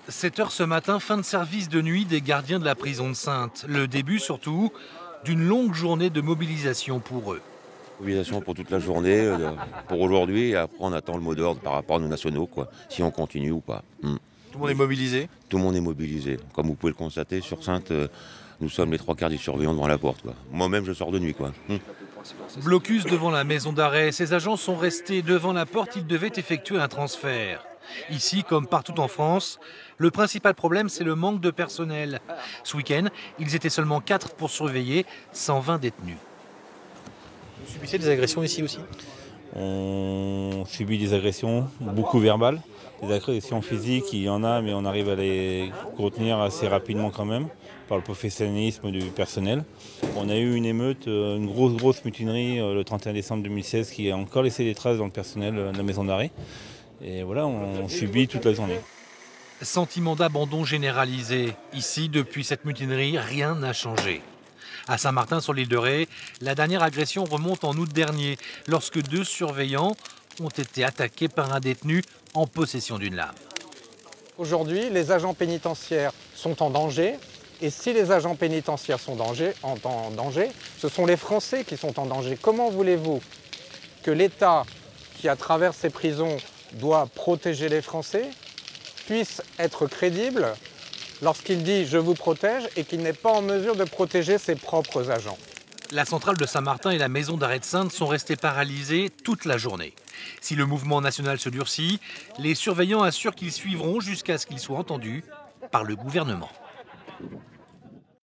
7 heures ce matin, fin de service de nuit des gardiens de la prison de Saintes. Le début surtout d'une longue journée de mobilisation pour eux. Mobilisation pour toute la journée, pour aujourd'hui, et après on attend le mot d'ordre par rapport à nos nationaux, quoi, si on continue ou pas. Tout le monde est mobilisé? Tout le monde est mobilisé. Comme vous pouvez le constater, sur Saintes, nous sommes les 3/4 des surveillants devant la porte, quoi. Moi-même, je sors de nuit, quoi. Blocus devant la maison d'arrêt. Ces agents sont restés devant la porte. Ils devaient effectuer un transfert. Ici, comme partout en France, le principal problème, c'est le manque de personnel. Ce week-end, ils étaient seulement 4 pour surveiller 120 détenus. Vous subissez des agressions ici aussi? On subit des agressions, beaucoup verbales. Des agressions physiques, il y en a, mais on arrive à les contenir assez rapidement quand même, par le professionnalisme du personnel. On a eu une émeute, une grosse mutinerie le 31 décembre 2016 qui a encore laissé des traces dans le personnel de la maison d'arrêt. Et voilà, on subit toute la journée. Sentiment d'abandon généralisé. Ici, depuis cette mutinerie, rien n'a changé. À Saint-Martin, sur l'île de Ré, la dernière agression remonte en août dernier, lorsque 2 surveillants ont été attaqués par un détenu en possession d'une lame. Aujourd'hui, les agents pénitentiaires sont en danger. Et si les agents pénitentiaires sont en danger, ce sont les Français qui sont en danger. Comment voulez-vous que l'État, qui à travers ses prisons doit protéger les Français, puisse être crédible lorsqu'il dit « je vous protège » et qu'il n'est pas en mesure de protéger ses propres agents? La centrale de Saint-Martin et la maison d'arrêt de Saintes sont restées paralysées toute la journée. Si le mouvement national se durcit, les surveillants assurent qu'ils suivront jusqu'à ce qu'ils soient entendus par le gouvernement.